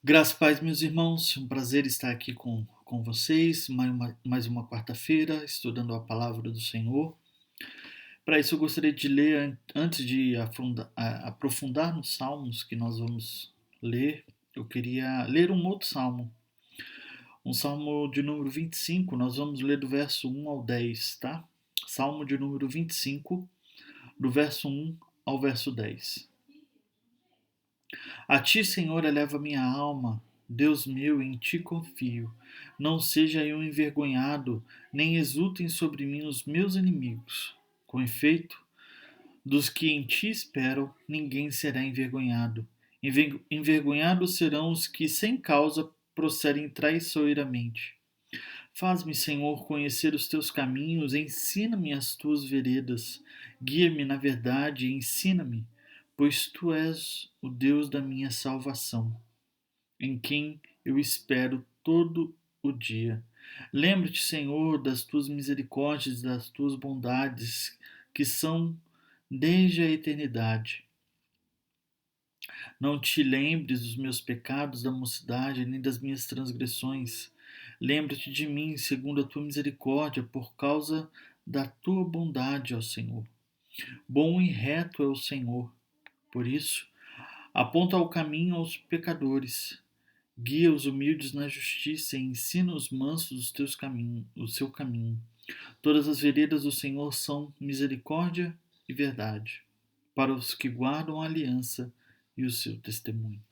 Graças e paz, meus irmãos, um prazer estar aqui com vocês, mais uma quarta-feira, estudando a palavra do Senhor. Para isso, eu gostaria de ler, antes de aprofundar nos salmos que nós vamos ler, eu queria ler um outro salmo, um salmo de número 25, nós vamos ler do verso 1 ao 10, tá? Salmo de número 25, do verso 1 ao verso 10. A ti, Senhor, eleva minha alma. Deus meu, em ti confio. Não seja eu envergonhado, nem exultem sobre mim os meus inimigos. Com efeito, dos que em ti esperam, ninguém será envergonhado. Envergonhados serão os que sem causa procedem traiçoeiramente. Faz-me, Senhor, conhecer os teus caminhos, ensina-me as tuas veredas, guia-me na verdade e ensina-me, pois tu és o Deus da minha salvação, em quem eu espero todo o dia. Lembra-te, Senhor, das tuas misericórdias e das tuas bondades, que são desde a eternidade. Não te lembres dos meus pecados da mocidade, nem das minhas transgressões. Lembra-te de mim, segundo a tua misericórdia, por causa da tua bondade, ó Senhor. Bom e reto é o Senhor. Por isso, aponta o caminho aos pecadores. Guia os humildes na justiça e ensina os mansos o seu caminho. Todas as veredas do Senhor são misericórdia e verdade, para os que guardam a aliança e o seu testemunho.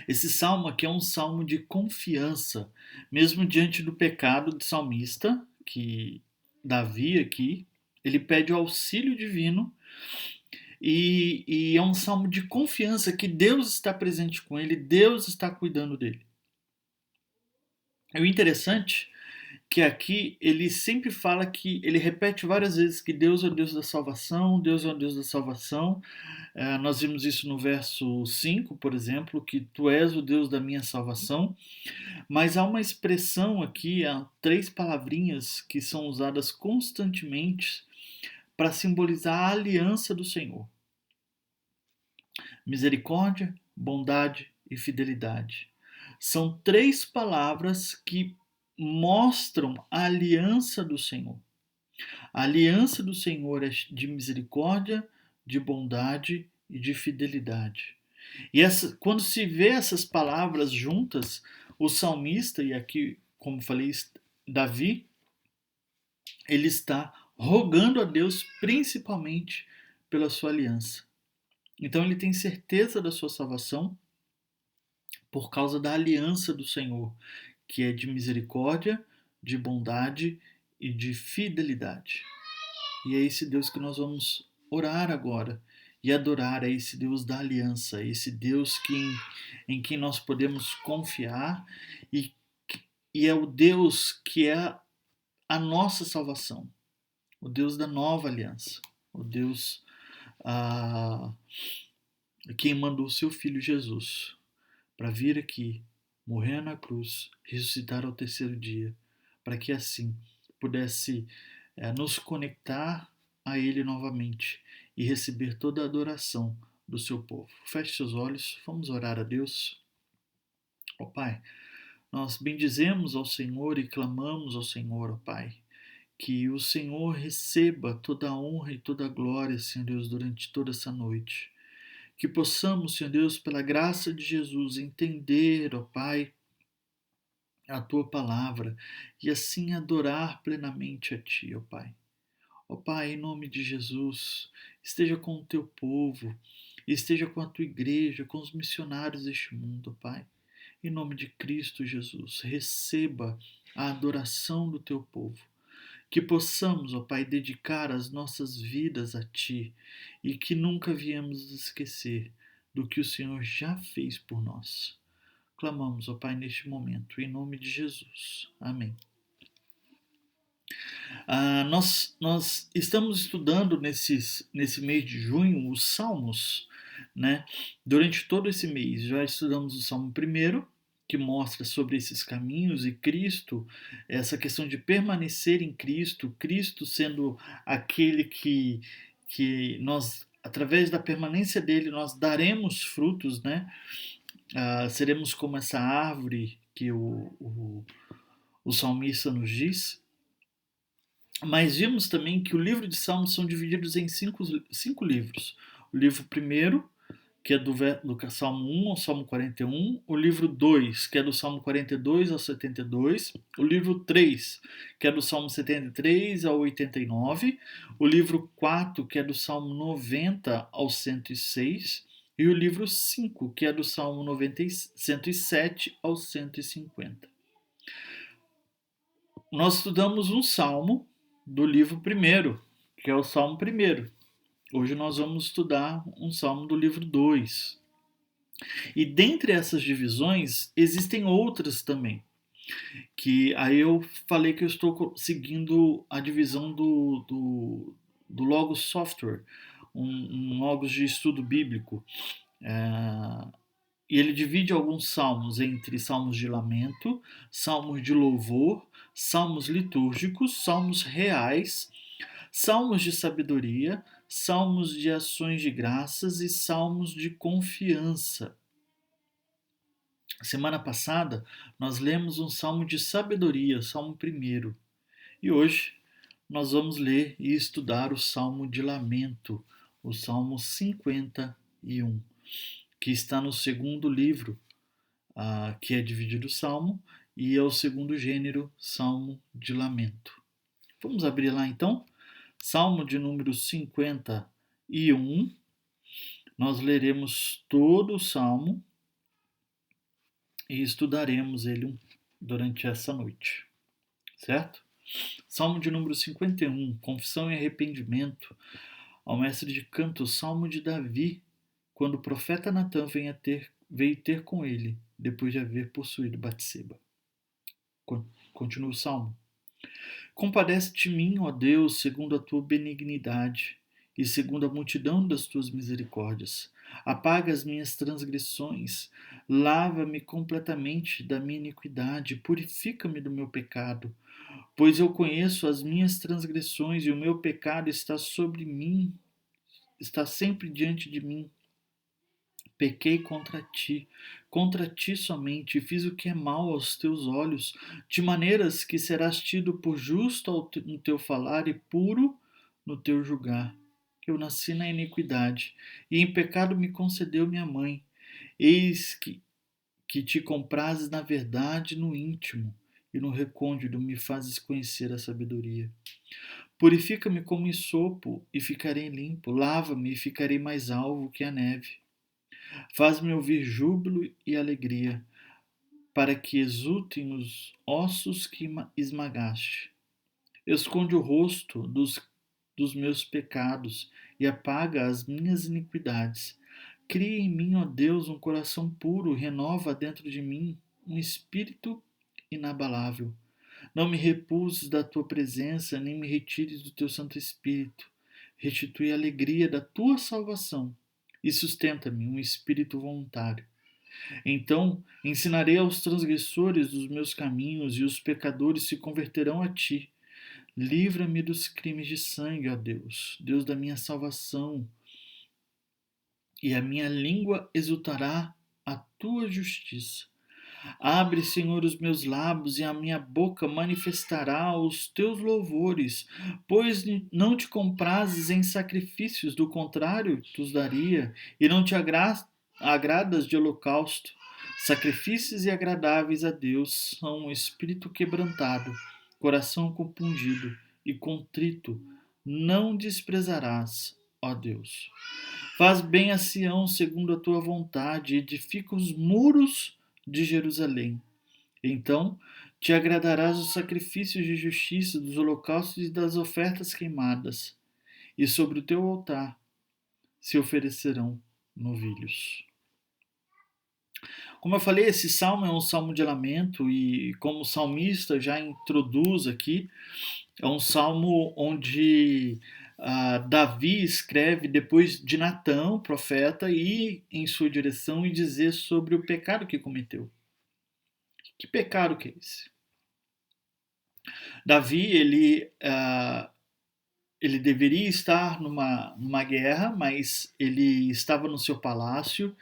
Esse salmo aqui é um salmo de confiança, mesmo diante do pecado do salmista, que Davi aqui, ele pede o auxílio divino e é um salmo de confiança que Deus está presente com ele, Deus está cuidando dele. E o interessante que aqui ele sempre fala que ele repete várias vezes que Deus é o Deus da salvação, Deus é o Deus da salvação. Nós vimos isso no verso 5, por exemplo, que tu és o Deus da minha salvação. Mas há uma expressão aqui, há três palavrinhas que são usadas constantemente para simbolizar a aliança do Senhor: misericórdia, bondade e fidelidade. São três palavras que mostram a aliança do Senhor. A aliança do Senhor é de misericórdia, de bondade e de fidelidade. E quando se vê essas palavras juntas, o salmista, e aqui, como falei, Davi, ele está rogando a Deus principalmente pela sua aliança. Então ele tem certeza da sua salvação por causa da aliança do Senhor, que é de misericórdia, de bondade e de fidelidade. E é esse Deus que nós vamos orar agora e adorar, a esse Deus da aliança, esse Deus em quem nós podemos confiar e, e é o Deus que é a nossa salvação, o Deus da nova aliança, o Deus quem mandou o seu Filho Jesus para vir aqui, morrer na cruz, ressuscitar ao terceiro dia, para que assim pudesse nos conectar a Ele novamente e receber toda a adoração do seu povo. Feche seus olhos, vamos orar a Deus. Ó Pai, nós bendizemos ao Senhor e clamamos ao Senhor, ó Pai, que o Senhor receba toda a honra e toda a glória, Senhor Deus, durante toda essa noite. Que possamos, Senhor Deus, pela graça de Jesus, entender, ó Pai, a Tua palavra e assim adorar plenamente a Ti, ó Pai. Ó Pai, em nome de Jesus, esteja com o Teu povo, esteja com a Tua igreja, com os missionários deste mundo, ó Pai. Em nome de Cristo Jesus, receba a adoração do Teu povo. Que possamos, ó Pai, dedicar as nossas vidas a Ti e que nunca viemos esquecer do que o Senhor já fez por nós. Clamamos, ó Pai, neste momento, em nome de Jesus. Amém. Nós estamos estudando nesse mês de junho os Salmos, né? Durante todo esse mês já estudamos o Salmo 1, que mostra sobre esses caminhos e Cristo, essa questão de permanecer em Cristo, Cristo sendo aquele que nós, através da permanência dele, nós daremos frutos, né? seremos como essa árvore que o salmista nos diz. Mas vimos também que o livro de Salmos são divididos em cinco livros. O livro primeiro, que é do Salmo 1 ao Salmo 41, o livro 2, que é do Salmo 42 ao 72, o livro 3, que é do Salmo 73 ao 89, o livro 4, que é do Salmo 90 ao 106, e o livro 5, que é do Salmo 107 ao 150. Nós estudamos um salmo do livro primeiro, que é o Salmo primeiro. Hoje nós vamos estudar um salmo do livro 2. E dentre essas divisões, existem outras também. Que aí eu falei que eu estou seguindo a divisão do Logos Software, um Logos de estudo bíblico. E ele divide alguns salmos entre salmos de lamento, salmos de louvor, salmos litúrgicos, salmos reais, salmos de sabedoria, salmos de ações de graças e salmos de confiança. Semana passada nós lemos um salmo de sabedoria, salmo 1. E hoje nós vamos ler e estudar o salmo de lamento, o salmo 51, que está no segundo livro, que é dividido o salmo, e é o segundo gênero, salmo de lamento. Vamos abrir lá então? Salmo de número 51. Nós leremos todo o salmo e estudaremos ele durante essa noite, certo? Salmo de número 51, confissão e arrependimento ao mestre de canto, salmo de Davi, quando o profeta Natã veio ter com ele, depois de haver possuído Batseba. Continua o salmo. Compadece-te de mim, ó Deus, segundo a tua benignidade e segundo a multidão das tuas misericórdias. Apaga as minhas transgressões, lava-me completamente da minha iniquidade, purifica-me do meu pecado, pois eu conheço as minhas transgressões e o meu pecado está sobre mim, está sempre diante de mim. Pequei contra ti somente, e fiz o que é mal aos teus olhos, de maneiras que serás tido por justo no teu falar e puro no teu julgar. Eu nasci na iniquidade, e em pecado me concedeu minha mãe. Eis que te comprases na verdade no íntimo, e no recôndito me fazes conhecer a sabedoria. Purifica-me como ensopo, e ficarei limpo. Lava-me, e ficarei mais alvo que a neve. Faz-me ouvir júbilo e alegria, para que exultem os ossos que esmagaste. Esconde o rosto dos meus pecados e apaga as minhas iniquidades. Cria em mim, ó Deus, um coração puro, renova dentro de mim um espírito inabalável. Não me repulses da tua presença, nem me retires do teu Santo Espírito. Restitui a alegria da tua salvação e sustenta-me um espírito voluntário. Então ensinarei aos transgressores os meus caminhos, e os pecadores se converterão a ti. Livra-me dos crimes de sangue, ó Deus, Deus da minha salvação, e a minha língua exultará a tua justiça. Abre, Senhor, os meus lábios, e a minha boca manifestará os teus louvores, pois não te comprazes em sacrifícios, do contrário, tu os daria, e não te agradas de holocausto. Sacrifícios e agradáveis a Deus são um espírito quebrantado, coração compungido e contrito, não desprezarás, ó Deus. Faz bem a Sião segundo a tua vontade, edifica os muros de Jerusalém. Então te agradarás dos sacrifícios de justiça, dos holocaustos e das ofertas queimadas, e sobre o teu altar se oferecerão novilhos. Como eu falei, esse salmo é um salmo de lamento, e como o salmista já introduz aqui, é um salmo onde Davi escreve depois de Natã, profeta, ir em sua direção e dizer sobre o pecado que cometeu. Que pecado que é esse? Davi, ele deveria estar numa guerra, mas ele estava no seu palácio,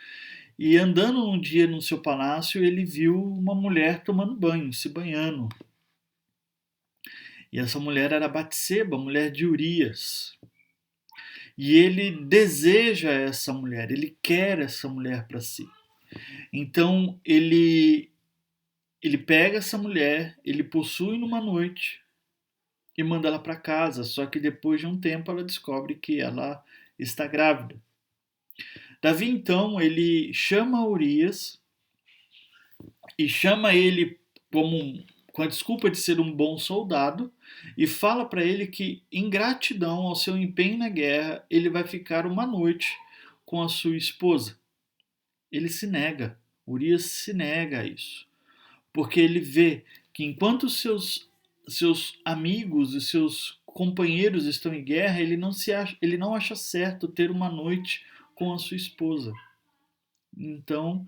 E andando um dia no seu palácio, ele viu uma mulher tomando banho, se banhando. E essa mulher era Batseba, mulher de Urias. E ele deseja essa mulher, ele quer essa mulher para si. Então ele pega essa mulher, ele possui numa noite e manda ela para casa. Só que depois de um tempo ela descobre que ela está grávida. Davi então ele chama Urias e chama ele com a desculpa de ser um bom soldado e fala para ele que, em gratidão ao seu empenho na guerra, ele vai ficar uma noite com a sua esposa. Ele se nega, Urias se nega a isso, porque ele vê que enquanto seus amigos e seus companheiros estão em guerra, ele não acha certo ter uma noite com a sua esposa. Então,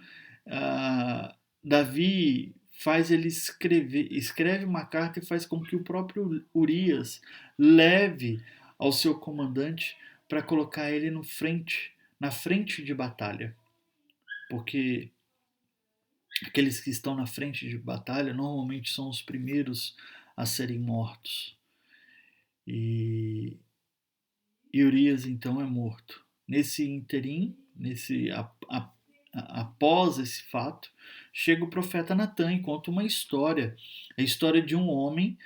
Davi faz ele escreve uma carta e faz com que o próprio Urias leve ao seu comandante para colocar ele na frente de batalha. Porque aqueles que estão na frente de batalha normalmente são os primeiros a serem mortos. E Urias então é morto. Nesse interim, após esse fato, chega o profeta Natan e conta uma história. A história de um homem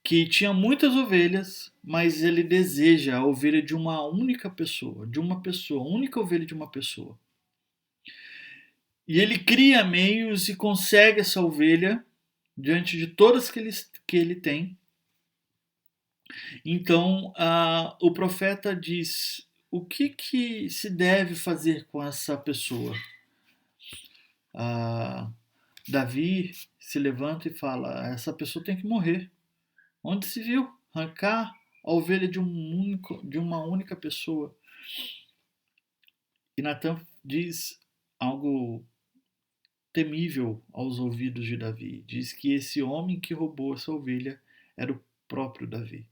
que tinha muitas ovelhas, mas ele deseja a ovelha de uma única pessoa, a única ovelha de uma pessoa. E ele cria meios e consegue essa ovelha diante de todas que ele tem. Então, o profeta diz: o que se deve fazer com essa pessoa? Davi se levanta e fala: essa pessoa tem que morrer. Onde se viu arrancar a ovelha de uma única pessoa? E Natan diz algo temível aos ouvidos de Davi. Diz que esse homem que roubou essa ovelha era o próprio Davi.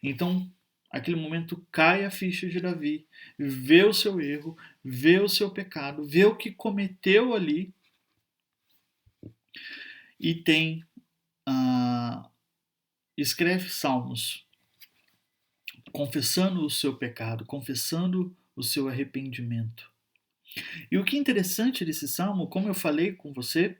Então, naquele momento, cai a ficha de Davi, vê o seu erro, vê o seu pecado, vê o que cometeu ali e escreve salmos confessando o seu pecado, confessando o seu arrependimento. E o que é interessante desse salmo, como eu falei com você,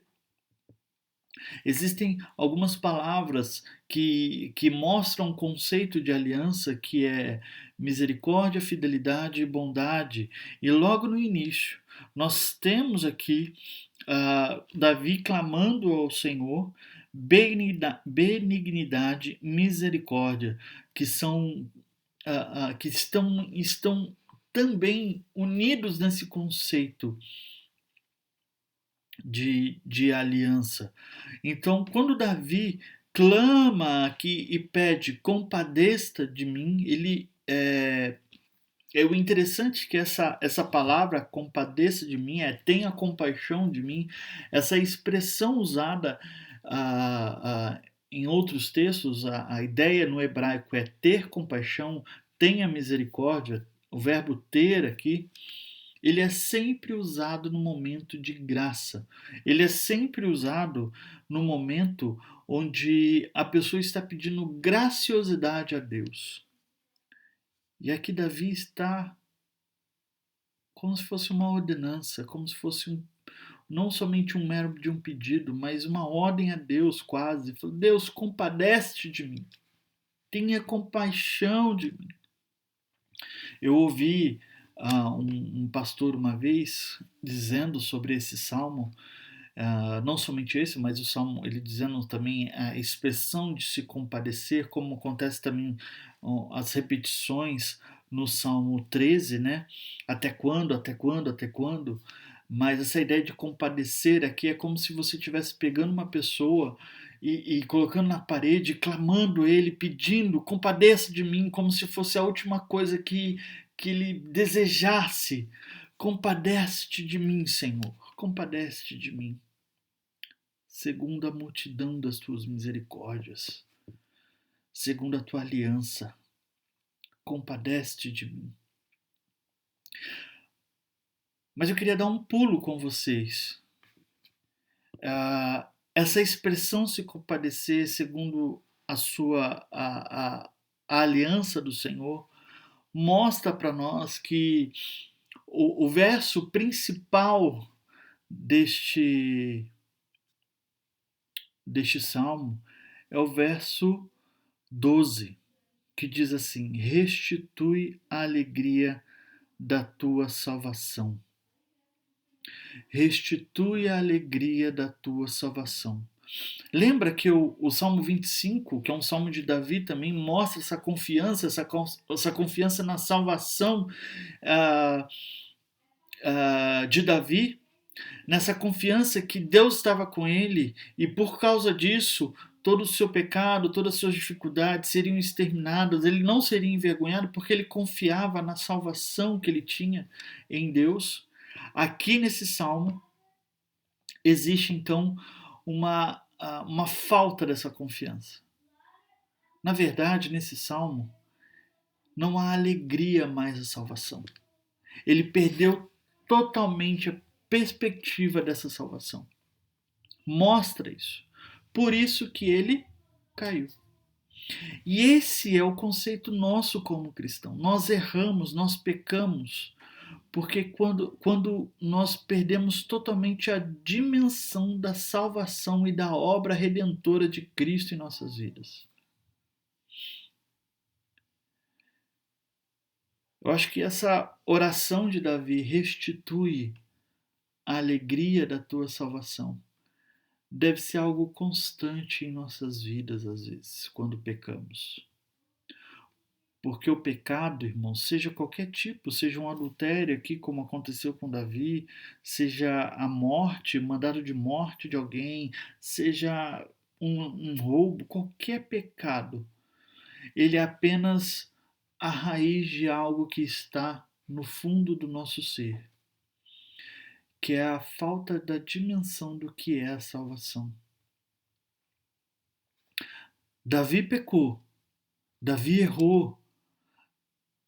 existem algumas palavras que mostram um conceito de aliança que é misericórdia, fidelidade e bondade. E logo no início, nós temos aqui Davi clamando ao Senhor benignidade, misericórdia, que são que estão também unidos nesse conceito de aliança. Então, quando Davi clama aqui e pede compadeça de mim, ele é o interessante que essa palavra compadeça de mim, tenha compaixão de mim, essa expressão usada em outros textos, a ideia no hebraico é ter compaixão, tenha misericórdia, o verbo ter aqui, ele é sempre usado no momento de graça. Ele é sempre usado no momento onde a pessoa está pedindo graciosidade a Deus. E aqui Davi está como se fosse uma ordenança, como se fosse não somente um mero de um pedido, mas uma ordem a Deus quase. Deus, compadece-te de mim. Tenha compaixão de mim. Eu ouvi um pastor uma vez dizendo sobre esse salmo, não somente esse, mas o salmo, ele dizendo também a expressão de se compadecer, como acontece também as repetições no Salmo 13, né? Até quando, até quando, até quando? Mas essa ideia de compadecer aqui é como se você estivesse pegando uma pessoa e colocando na parede, clamando ele, pedindo, compadeça de mim, como se fosse a última coisa que ele desejasse. Compadece-te de mim, Senhor, compadece-te de mim, segundo a multidão das tuas misericórdias, segundo a tua aliança, compadece-te de mim. Mas eu queria dar um pulo com vocês. Essa expressão se compadecer segundo a aliança do Senhor mostra para nós que o verso principal deste salmo é o verso 12, que diz assim: restitui a alegria da tua salvação. Restitui a alegria da tua salvação. Lembra que o Salmo 25, que é um salmo de Davi, também mostra essa confiança na salvação de Davi, nessa confiança que Deus estava com ele e por causa disso todo o seu pecado, todas as suas dificuldades seriam exterminadas, ele não seria envergonhado porque ele confiava na salvação que ele tinha em Deus. Aqui nesse salmo existe então uma falta dessa confiança. Na verdade, nesse salmo não há alegria mais da salvação. Ele perdeu totalmente a perspectiva dessa salvação. Mostra isso. Por isso que ele caiu. E esse é o conceito nosso como cristão. Nós erramos, nós pecamos, porque quando nós perdemos totalmente a dimensão da salvação e da obra redentora de Cristo em nossas vidas. Eu acho que essa oração de Davi, restitui a alegria da tua salvação, deve ser algo constante em nossas vidas, às vezes, quando pecamos. Porque o pecado, irmão, seja qualquer tipo, seja um adultério aqui, como aconteceu com Davi, seja a morte, mandado de morte de alguém, seja um roubo, qualquer pecado, ele é apenas a raiz de algo que está no fundo do nosso ser, que é a falta da dimensão do que é a salvação. Davi pecou, Davi errou,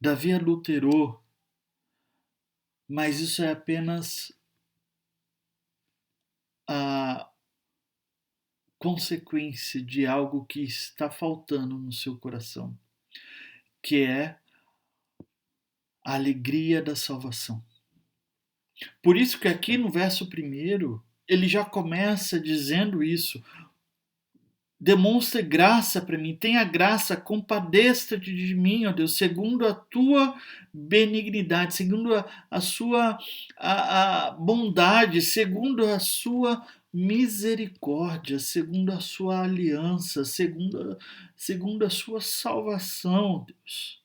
Davi adulterou, mas isso é apenas a consequência de algo que está faltando no seu coração, que é a alegria da salvação. Por isso que aqui no verso 1, ele já começa dizendo isso: demonstre graça para mim, tenha graça, compadeça-te de mim, ó Deus, segundo a tua benignidade, segundo a sua a bondade, segundo a sua misericórdia, segundo a sua aliança, segundo a sua salvação, Deus.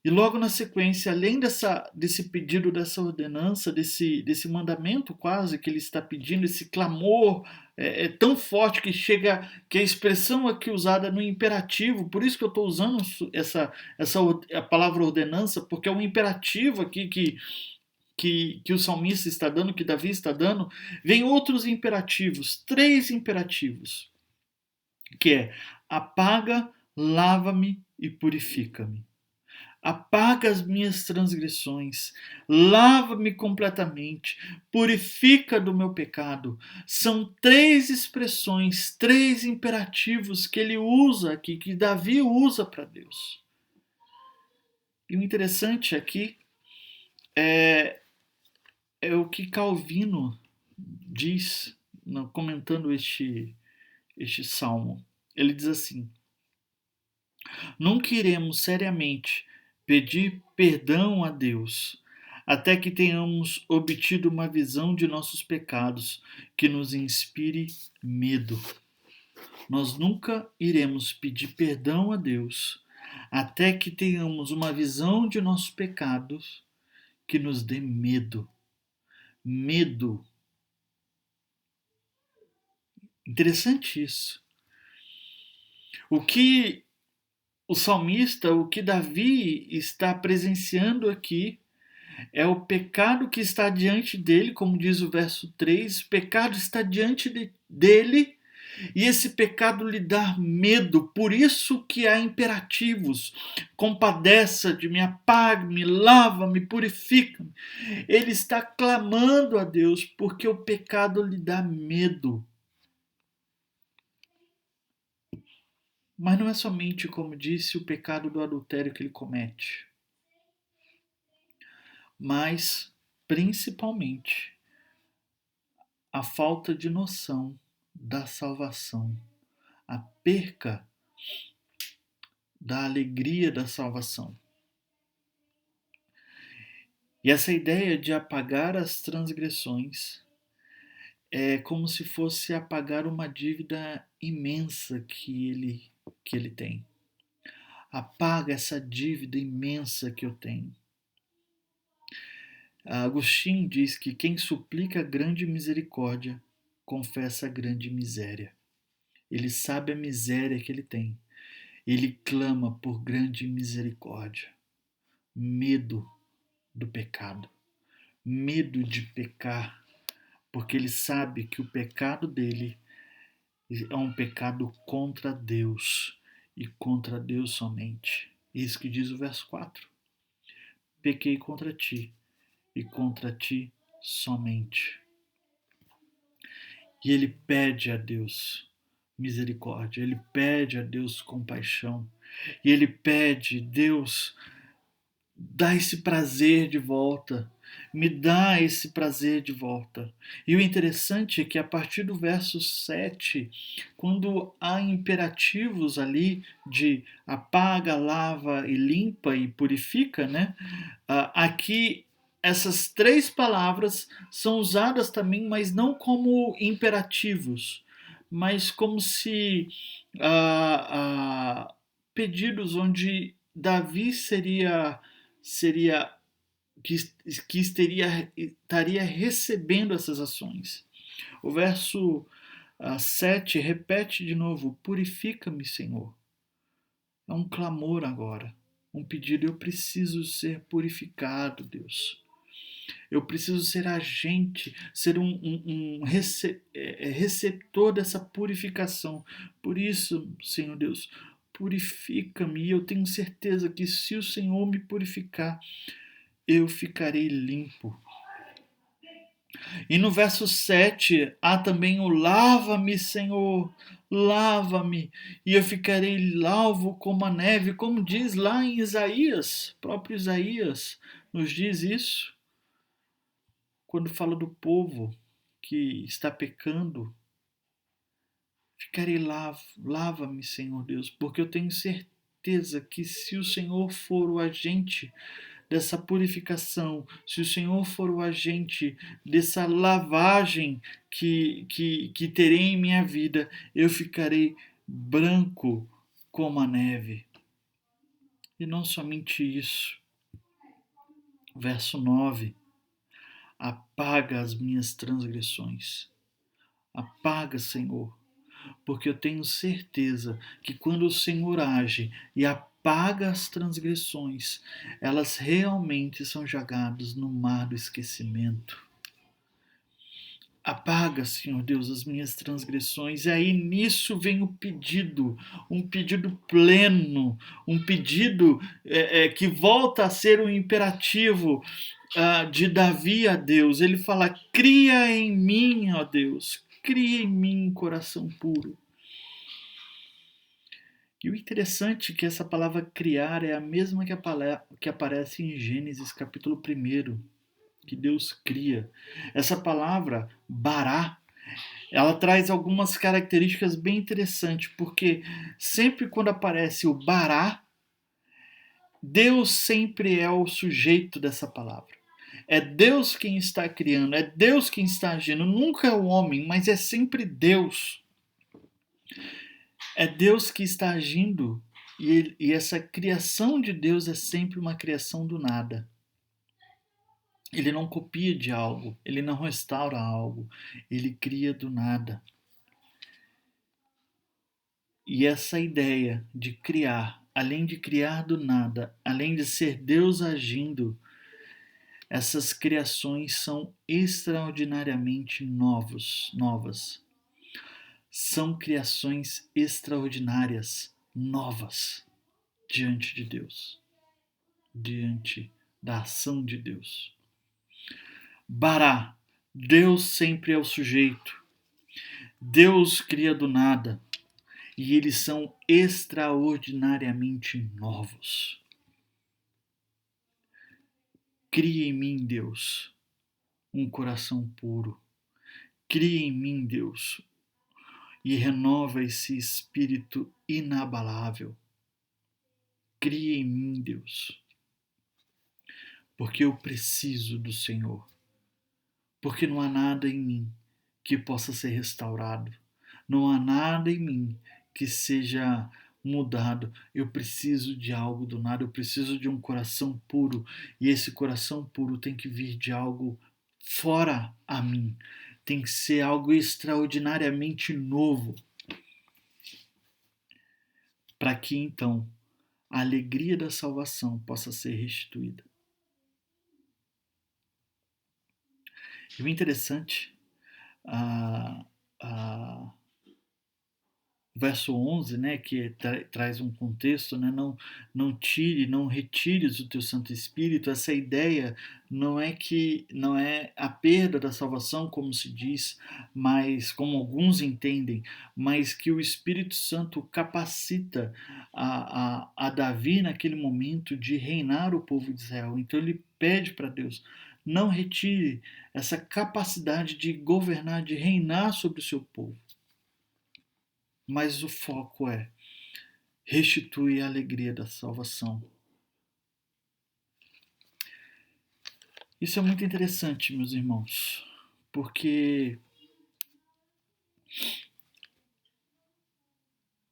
E logo na sequência, além desse pedido, dessa ordenança, desse mandamento quase que ele está pedindo, esse clamor é tão forte que chega, que a expressão aqui usada no imperativo, por isso que eu estou usando a palavra ordenança, porque é um imperativo aqui que o salmista está dando, que Davi está dando, vem outros imperativos, 3 imperativos, que é: apaga, lava-me e purifica-me. Apaga as minhas transgressões, lava-me completamente, purifica do meu pecado. São 3 expressões, 3 imperativos que ele usa aqui, que Davi usa para Deus. E o interessante aqui é o que Calvino diz, comentando este salmo. Ele diz assim: nunca iremos seriamente pedir perdão a Deus até que tenhamos obtido uma visão de nossos pecados que nos inspire medo. Nós nunca iremos pedir perdão a Deus até que tenhamos uma visão de nossos pecados que nos dê medo. Medo. Interessante isso. O que o salmista, o que Davi está presenciando aqui é o pecado que está diante dele, como diz o verso 3, o pecado está diante dele E esse pecado lhe dá medo, por isso que há imperativos. Compadeça de mim, apague-me, lava-me, purifica-me. Ele está clamando a Deus porque o pecado lhe dá medo. Mas não é somente, como disse, o pecado do adultério que ele comete, mas principalmente a falta de noção da salvação, a perca da alegria da salvação. E essa ideia de apagar as transgressões é como se fosse apagar uma dívida imensa que ele tem. Apaga essa dívida imensa que eu tenho. Agostinho diz que quem suplica grande misericórdia confessa grande miséria. Ele sabe a miséria que ele tem. Ele clama por grande misericórdia. Medo do pecado. Medo de pecar. Porque ele sabe que o pecado dele é um pecado contra Deus. E contra Deus somente. Isso que diz o verso 4. Pequei contra ti. E contra ti somente. E ele pede a Deus misericórdia, ele pede a Deus compaixão, e ele pede: Deus, dá esse prazer de volta, me dá esse prazer de volta. E o interessante é que a partir do verso 7, quando há imperativos ali de apaga, lava e limpa e purifica, né? Aqui essas três palavras são usadas também, mas não como imperativos, mas como se pedidos onde Davi seria que estaria recebendo essas ações. O verso 7 repete de novo: purifica-me, Senhor. É um clamor agora, um pedido. Eu preciso ser purificado, Deus. Eu preciso ser agente, ser um receptor dessa purificação. Por isso, Senhor Deus, purifica-me. E eu tenho certeza que se o Senhor me purificar, eu ficarei limpo. E no verso 7 há também o lava-me, Senhor, lava-me, e eu ficarei alvo como a neve, como diz lá em Isaías, próprio Isaías nos diz isso, quando fala do povo que está pecando. Ficarei lava-me, Senhor Deus, porque eu tenho certeza que se o Senhor for o agente dessa purificação, se o Senhor for o agente dessa lavagem que terei em minha vida, eu ficarei branco como a neve. E não somente isso. Verso 9. Apaga as minhas transgressões. Apaga, Senhor, porque eu tenho certeza que quando o Senhor age e apaga as transgressões, elas realmente são jogadas no mar do esquecimento. Apaga, Senhor Deus, as minhas transgressões. E aí nisso vem o pedido, um pedido pleno, um pedido que volta a ser um imperativo de Davi a Deus. Ele fala: cria em mim, ó Deus, cria em mim um coração puro. E o interessante é que essa palavra criar é a mesma que aparece em Gênesis capítulo 1, que Deus cria. Essa palavra, bará, ela traz algumas características bem interessantes, porque sempre quando aparece o bará, Deus sempre é o sujeito dessa palavra. É Deus quem está criando, é Deus quem está agindo, nunca é o homem, mas é sempre Deus. É Deus que está agindo, e essa criação de Deus é sempre uma criação do nada. Ele não copia de algo, ele não restaura algo, ele cria do nada. E essa ideia de criar, além de criar do nada, além de ser Deus agindo, essas criações são extraordinariamente novas. são criações extraordinárias, novas, diante de Deus, diante da ação de Deus. Bará, Deus sempre é o sujeito. Deus cria do nada e eles são extraordinariamente novos. Cria em mim, Deus, um coração puro. Cria em mim, Deus, e renova esse espírito inabalável. Cria em mim, Deus, porque eu preciso do Senhor. Porque não há nada em mim que possa ser restaurado. Não há nada em mim que seja mudado. Eu preciso de algo do nada. Eu preciso de um coração puro. E esse coração puro tem que vir de algo fora a mim. Tem que ser algo extraordinariamente novo. Para que então a alegria da salvação possa ser restituída. E o interessante, verso 11, né, que traz um contexto, né, não retires o teu Santo Espírito. Essa ideia não é a perda da salvação, como se diz, mas como alguns entendem, mas que o Espírito Santo capacita a Davi naquele momento de reinar o povo de Israel. Então ele pede para Deus: não retire essa capacidade de governar, de reinar sobre o seu povo. Mas o foco é restituir a alegria da salvação. Isso é muito interessante, meus irmãos, porque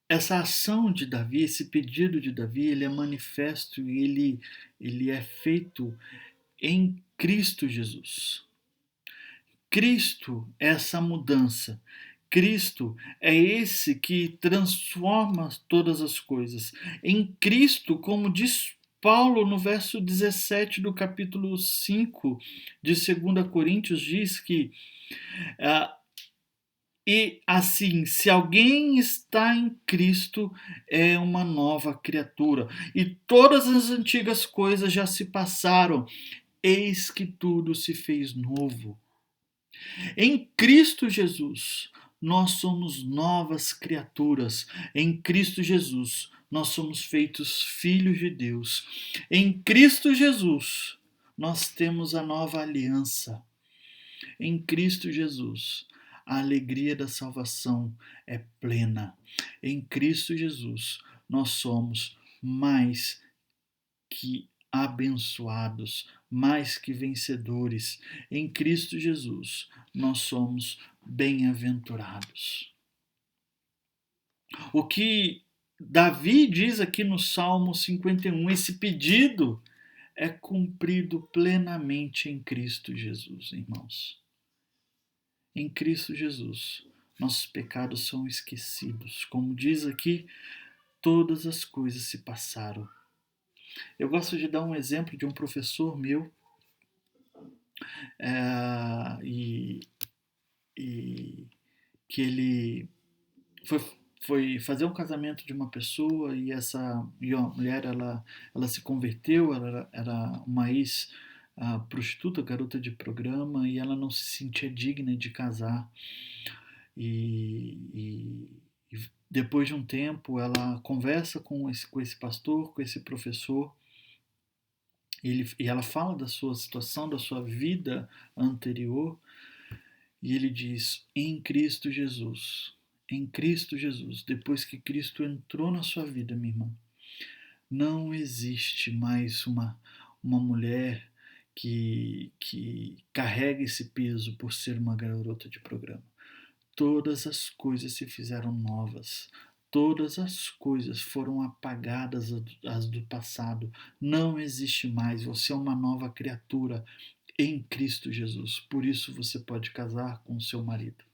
essa ação de Davi, esse pedido de Davi, ele é manifesto e ele é feito em Cristo Jesus. Cristo é essa mudança. Cristo é esse que transforma todas as coisas. Em Cristo, como diz Paulo no verso 17 do capítulo 5 de 2 Coríntios, diz que e assim, se alguém está em Cristo, é uma nova criatura. E todas as antigas coisas já se passaram, eis que tudo se fez novo. Em Cristo Jesus, nós somos novas criaturas. Em Cristo Jesus, nós somos feitos filhos de Deus. Em Cristo Jesus, nós temos a nova aliança. Em Cristo Jesus, a alegria da salvação é plena. Em Cristo Jesus, nós somos mais que abençoados, mais que vencedores. Em Cristo Jesus, nós somos bem-aventurados. O que Davi diz aqui no Salmo 51, esse pedido é cumprido plenamente em Cristo Jesus, irmãos. Em Cristo Jesus, nossos pecados são esquecidos. Como diz aqui, todas as coisas se passaram. Eu gosto de dar um exemplo de um professor meu, que ele foi fazer um casamento de uma pessoa e a mulher ela se converteu, ela era uma ex-prostituta, garota de programa, e ela não se sentia digna de casar. E depois de um tempo ela conversa com esse pastor, com esse professor, e ela fala da sua situação, da sua vida anterior, e ele diz: em Cristo Jesus, depois que Cristo entrou na sua vida, minha irmã, não existe mais uma mulher que carrega esse peso por ser uma garota de programa. Todas as coisas se fizeram novas. Todas as coisas foram apagadas, as do passado. Não existe mais. Você é uma nova criatura em Cristo Jesus. Por isso você pode casar com o seu marido.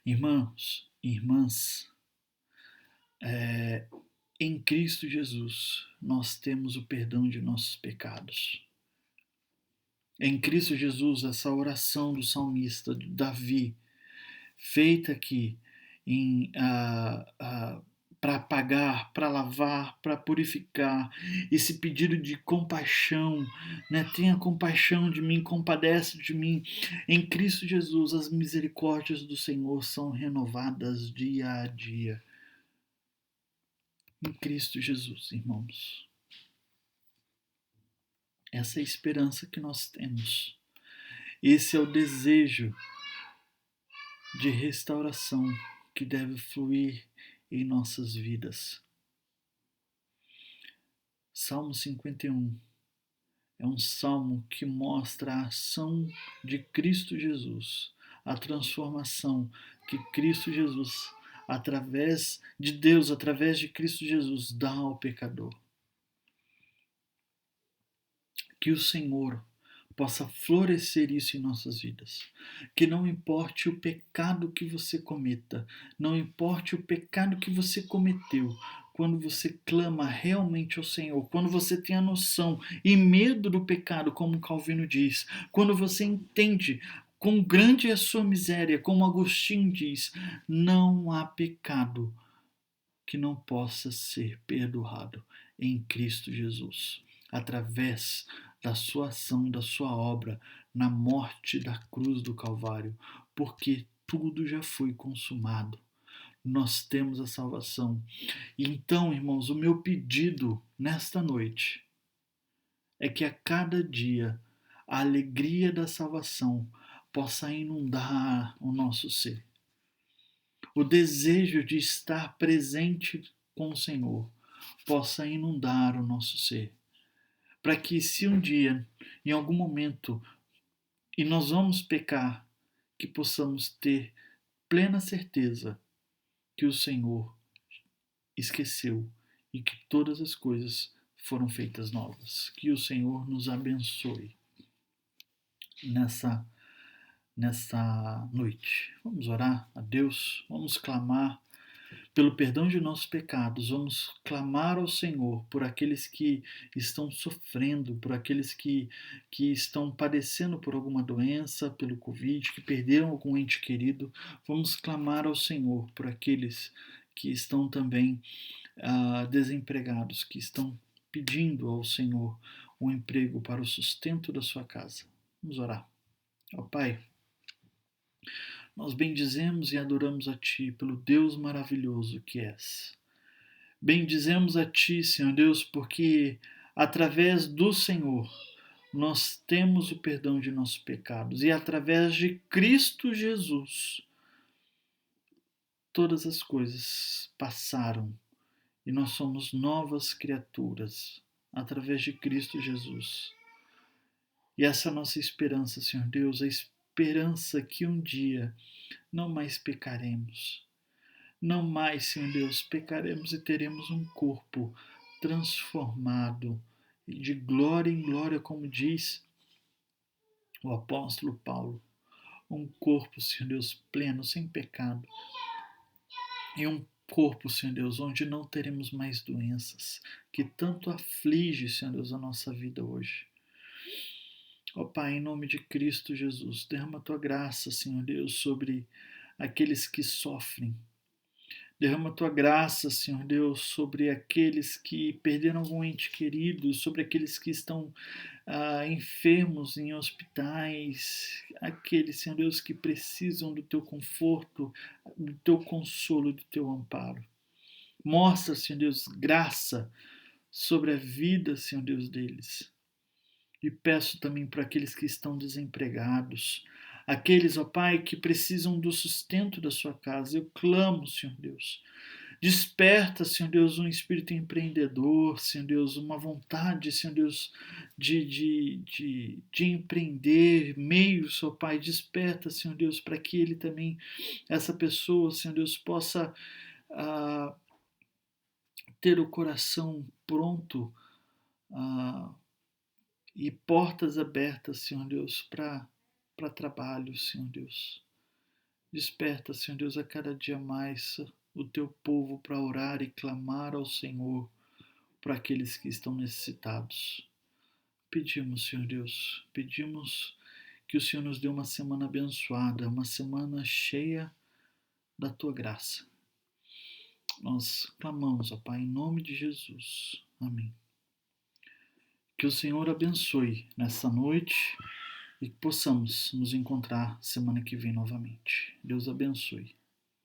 Irmãos, irmãs, em Cristo Jesus nós temos o perdão de nossos pecados. Em Cristo Jesus, essa oração do salmista, de Davi, feita aqui para apagar, para lavar, para purificar. Esse pedido de compaixão, né? Tenha compaixão de mim, compadece de mim. Em Cristo Jesus, as misericórdias do Senhor são renovadas dia a dia. Em Cristo Jesus, irmãos. Essa é a esperança que nós temos. Esse é o desejo de restauração que deve fluir em nossas vidas. Salmo 51 é um salmo que mostra a ação de Cristo Jesus, a transformação que Cristo Jesus, através de Deus, através de Cristo Jesus, dá ao pecador. Que o Senhor possa florescer isso em nossas vidas. Que não importe o pecado que você cometa, não importe o pecado que você cometeu, quando você clama realmente ao Senhor, quando você tem a noção e medo do pecado, como Calvino diz, quando você entende quão grande é a sua miséria, como Agostinho diz, não há pecado que não possa ser perdoado em Cristo Jesus, através da sua ação, da sua obra, na morte da cruz do Calvário, porque tudo já foi consumado. Nós temos a salvação. E então, irmãos, o meu pedido nesta noite é que a cada dia a alegria da salvação possa inundar o nosso ser. O desejo de estar presente com o Senhor possa inundar o nosso ser. Para que se um dia, em algum momento, e nós vamos pecar, que possamos ter plena certeza que o Senhor esqueceu e que todas as coisas foram feitas novas. Que o Senhor nos abençoe nessa noite. Vamos orar a Deus, vamos clamar pelo perdão de nossos pecados, vamos clamar ao Senhor por aqueles que estão sofrendo, por aqueles que estão padecendo por alguma doença, pelo Covid, que perderam algum ente querido. Vamos clamar ao Senhor por aqueles que estão também desempregados, que estão pedindo ao Senhor um emprego para o sustento da sua casa. Vamos orar. Ó Pai, nós bendizemos e adoramos a Ti pelo Deus maravilhoso que és. Bendizemos a Ti, Senhor Deus, porque através do Senhor nós temos o perdão de nossos pecados e através de Cristo Jesus todas as coisas passaram e nós somos novas criaturas através de Cristo Jesus. E essa é a nossa esperança, Senhor Deus, a esperança que um dia não mais pecaremos. Não mais, Senhor Deus, pecaremos e teremos um corpo transformado de glória em glória, como diz o apóstolo Paulo. Um corpo, Senhor Deus, pleno, sem pecado. E um corpo, Senhor Deus, onde não teremos mais doenças, que tanto aflige, Senhor Deus, a nossa vida hoje. Ó Pai, em nome de Cristo Jesus, derrama a Tua graça, Senhor Deus, sobre aqueles que sofrem. Derrama a Tua graça, Senhor Deus, sobre aqueles que perderam algum ente querido, sobre aqueles que estão enfermos em hospitais, aqueles, Senhor Deus, que precisam do Teu conforto, do Teu consolo, do Teu amparo. Mostra, Senhor Deus, graça sobre a vida, Senhor Deus, deles. E peço também para aqueles que estão desempregados, aqueles, ó Pai, que precisam do sustento da sua casa. Eu clamo, Senhor Deus. Desperta, Senhor Deus, um espírito empreendedor, Senhor Deus, uma vontade, Senhor Deus, de empreender meios, ó Pai. Desperta, Senhor Deus, para que ele também, essa pessoa, Senhor Deus, possa ter o coração pronto e portas abertas, Senhor Deus, para trabalho, Senhor Deus. Desperta, Senhor Deus, a cada dia mais o Teu povo para orar e clamar ao Senhor para aqueles que estão necessitados. Pedimos, Senhor Deus, pedimos que o Senhor nos dê uma semana abençoada, uma semana cheia da tua graça. Nós clamamos, ó Pai, em nome de Jesus. Amém. Que o Senhor abençoe nesta noite e que possamos nos encontrar semana que vem novamente. Deus abençoe.